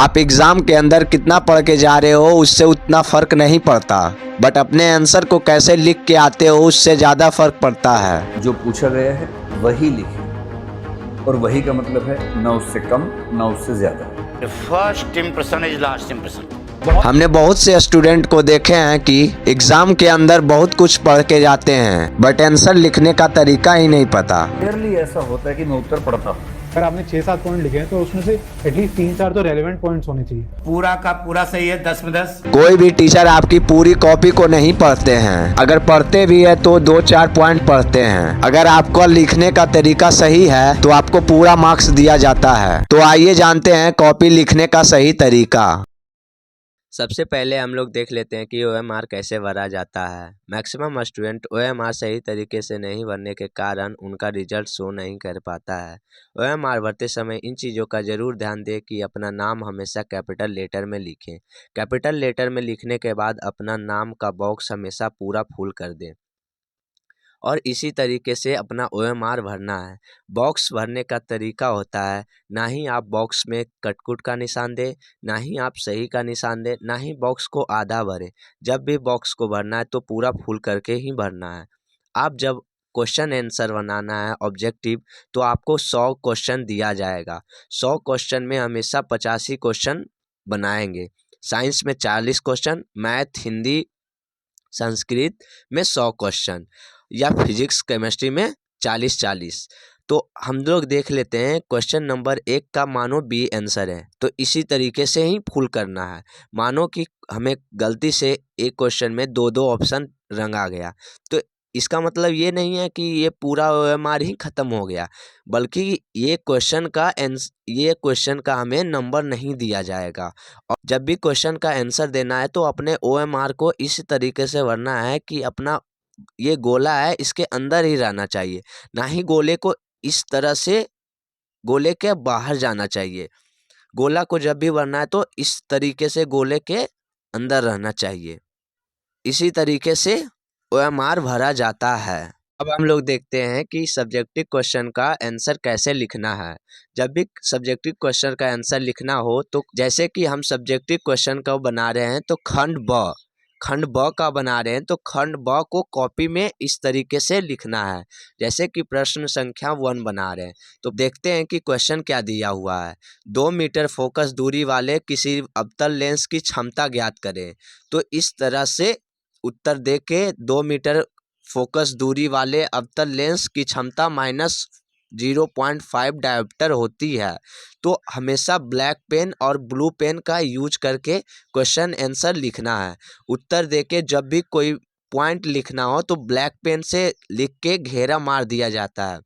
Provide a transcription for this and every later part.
आप एग्जाम के अंदर कितना पढ़ के जा रहे हो उससे उतना फर्क नहीं पड़ता, बट अपने आंसर को कैसे लिख के आते हो उससे ज़्यादा फर्क पड़ता है। जो पूछा गया है वही लिखें, और वही का मतलब है ना उससे कम ना उससे ज्यादा। First impression is last impression. हमने बहुत से स्टूडेंट को देखे हैं कि एग्जाम के अंदर बहुत कुछ पढ़ के जाते हैं बट आंसर लिखने का तरीका ही नहीं पता। क्लियरली ऐसा होता है कि मैं उत्तर पढ़ता हूँ, अगर आपने 6-7 पॉइंट लिखे हैं तो उसमें से एटलीस्ट 3-4 तो रेलेवेंट पॉइंट्स होने चाहिए। पूरा का पूरा सही है, 10 में 10। कोई भी टीचर आपकी पूरी कॉपी को नहीं पढ़ते हैं, अगर पढ़ते भी है तो 2-4 पॉइंट पढ़ते हैं। अगर आपका लिखने का तरीका सही है तो आपको पूरा मार्क्स दिया जाता है। तो आइए जानते हैं कॉपी लिखने का सही तरीका। सबसे पहले हम लोग देख लेते हैं कि OMR कैसे भरा जाता है। मैक्सिमम स्टूडेंट OMR सही तरीके से नहीं भरने के कारण उनका रिजल्ट शो नहीं कर पाता है। OMR भरते समय इन चीज़ों का ज़रूर ध्यान दें कि अपना नाम हमेशा कैपिटल लेटर में लिखें। कैपिटल लेटर में लिखने के बाद अपना नाम का बॉक्स हमेशा पूरा फुल कर दें और इसी तरीके से अपना OMR भरना है। बॉक्स भरने का तरीका होता है, ना ही आप बॉक्स में कटकुट का निशान दें, ना ही आप सही का निशान दें, ना ही बॉक्स को आधा भरें। जब भी बॉक्स को भरना है तो पूरा फुल करके ही भरना है। आप जब क्वेश्चन आंसर बनाना है ऑब्जेक्टिव, तो आपको 100 क्वेश्चन दिया जाएगा। 100 क्वेश्चन में हमेशा 85 क्वेश्चन बनाएंगे। साइंस में 40 क्वेश्चन, मैथ हिंदी संस्कृत में 100 क्वेश्चन या फिजिक्स केमिस्ट्री में 40-40। तो हम लोग देख लेते हैं क्वेश्चन नंबर 1 का मानो बी आंसर है, तो इसी तरीके से ही फुल करना है। मानो कि हमें गलती से एक क्वेश्चन में 2-2 ऑप्शन रंगा गया, तो इसका मतलब ये नहीं है कि ये पूरा OMR ही ख़त्म हो गया, बल्कि ये क्वेश्चन का हमें नंबर नहीं दिया जाएगा। और जब भी क्वेश्चन का आंसर देना है तो अपने OMR को इस तरीके से भरना है कि अपना ये गोला है इसके अंदर ही रहना चाहिए, ना ही गोले को इस तरह से गोले के बाहर जाना चाहिए। गोला को जब भी भरना है तो इस तरीके से गोले के अंदर रहना चाहिए। इसी तरीके से OMR भरा जाता है। अब हम लोग देखते हैं कि सब्जेक्टिव क्वेश्चन का आंसर कैसे लिखना है। जब भी सब्जेक्टिव क्वेश्चन का आंसर लिखना हो तो जैसे कि हम सब्जेक्टिव क्वेश्चन का बना रहे हैं तो खंड ब का बना रहे हैं तो खंड ब को कॉपी में इस तरीके से लिखना है। जैसे कि प्रश्न संख्या 1 बना रहे हैं तो देखते हैं कि क्वेश्चन क्या दिया हुआ है। 2 मीटर फोकस दूरी वाले किसी अवतल लेंस की क्षमता ज्ञात करें। तो इस तरह से उत्तर दे के 2 मीटर फोकस दूरी वाले अवतल लेंस की क्षमता -0.5 डायोप्टर होती है। तो हमेशा ब्लैक पेन और ब्लू पेन का यूज करके क्वेश्चन आंसर लिखना है। उत्तर देके जब भी कोई पॉइंट लिखना हो तो ब्लैक पेन से लिख के घेरा मार दिया जाता है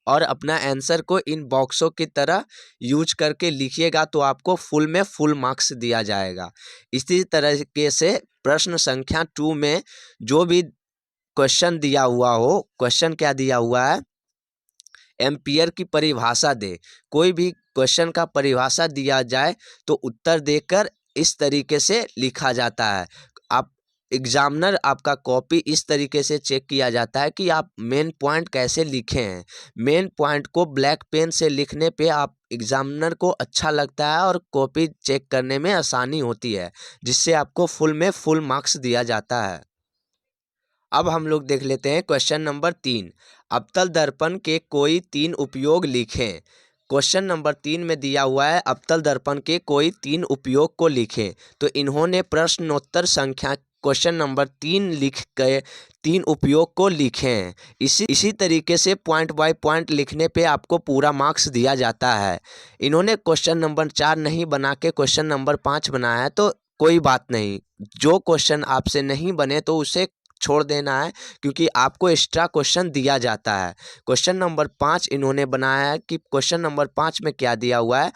और अपना आंसर को इन बॉक्सों की तरह यूज करके लिखिएगा तो आपको फुल में फुल मार्क्स दिया जाएगा। इसी तरीके से प्रश्न संख्या 2 में जो भी क्वेश्चन दिया हुआ हो, क्वेश्चन क्या दिया हुआ है, एम्पियर की परिभाषा दे। कोई भी क्वेश्चन का परिभाषा दिया जाए तो उत्तर देकर इस तरीके से लिखा जाता है। आप एग्जामिनर आपका कॉपी इस तरीके से चेक किया जाता है कि आप मेन पॉइंट कैसे लिखे हैं। मेन पॉइंट को ब्लैक पेन से लिखने पे आप एग्जामिनर को अच्छा लगता है और कॉपी चेक करने में आसानी होती है, जिससे आपको फुल में फुल मार्क्स दिया जाता है। अब हम लोग देख लेते हैं क्वेश्चन नंबर 3। अवतल दर्पण के कोई 3 उपयोग लिखें। क्वेश्चन नंबर 3 में दिया हुआ है अवतल दर्पण के कोई 3 उपयोग को लिखें। तो इन्होंने प्रश्नोत्तर संख्या क्वेश्चन नंबर 3 लिख के 3 उपयोग को लिखे हैं। इसी तरीके से पॉइंट बाय पॉइंट लिखने पे आपको पूरा मार्क्स दिया जाता है। इन्होंने क्वेश्चन नंबर 4 नहीं बना के क्वेश्चन नंबर 5 बनाया है, तो कोई बात नहीं। जो क्वेश्चन आपसे नहीं बने तो उसे छोड़ देना है, क्योंकि आपको एक्स्ट्रा क्वेश्चन दिया जाता है। क्वेश्चन नंबर 5 इन्होंने बनाया है कि क्वेश्चन नंबर 5 में क्या दिया हुआ है,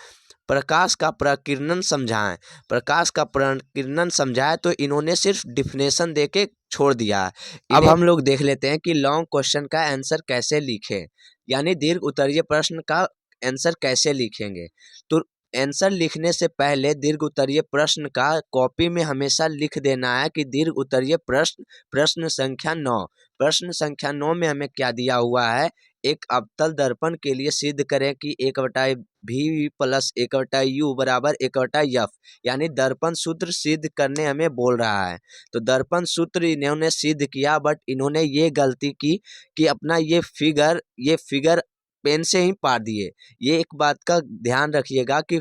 प्रकाश का प्रकीर्णन समझाएं। प्रकाश का प्रकीर्णन समझाएं तो इन्होंने सिर्फ डिफिनेशन दे के छोड़ दिया है। अब हम लोग देख लेते हैं कि लॉन्ग क्वेश्चन का आंसर कैसे लिखें, यानी दीर्घ उत्तरीय प्रश्न का आंसर कैसे लिखेंगे। तो आंसर लिखने से पहले दीर्घ उत्तरीय प्रश्न का कॉपी में हमेशा लिख देना है कि दीर्घ उत्तरीय प्रश्न संख्या 9। प्रश्न संख्या 9 में हमें क्या दिया हुआ है, एक अवतल दर्पण के लिए सिद्ध करें कि 1/v प्लस 1/u बराबर 1/f, यानी दर्पण सूत्र सिद्ध करने हमें बोल रहा है। तो दर्पण सूत्र इन्होंने सिद्ध किया, बट इन्होंने ये गलती की कि अपना ये फिगर पेन से ही पार दिए। ये एक बात का ध्यान रखिएगा कि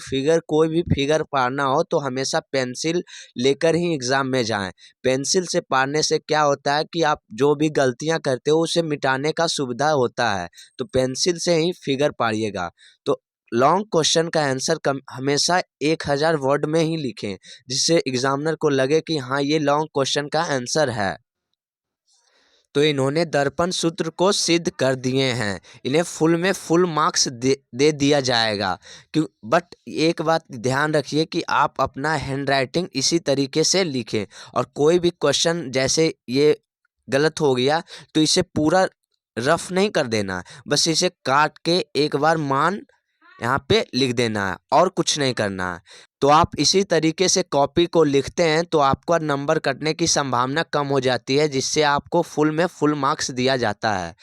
कोई भी फिगर पारना हो तो हमेशा पेंसिल लेकर ही एग्जाम में जाएं। पेंसिल से पारने से क्या होता है कि आप जो भी गलतियां करते हो उसे मिटाने का सुविधा होता है, तो पेंसिल से ही फिगर पारिएगा। तो लॉन्ग क्वेश्चन का आंसर हमेशा 1000 वर्ड में ही लिखें, जिससे एग्जामिनर को लगे कि हाँ ये लॉन्ग क्वेश्चन का आंसर है। तो इन्होंने दर्पण सूत्र को सिद्ध कर दिए हैं, इन्हें फुल में फुल मार्क्स दे दिया जाएगा। क्यों? बट एक बात ध्यान रखिए कि आप अपना हैंड राइटिंग इसी तरीके से लिखें, और कोई भी क्वेश्चन जैसे ये गलत हो गया तो इसे पूरा रफ नहीं कर देना, बस इसे काट के एक बार मान यहाँ पे लिख देना है और कुछ नहीं करना है। तो आप इसी तरीके से कॉपी को लिखते हैं तो आपका नंबर कटने की संभावना कम हो जाती है, जिससे आपको फुल में फुल मार्क्स दिया जाता है।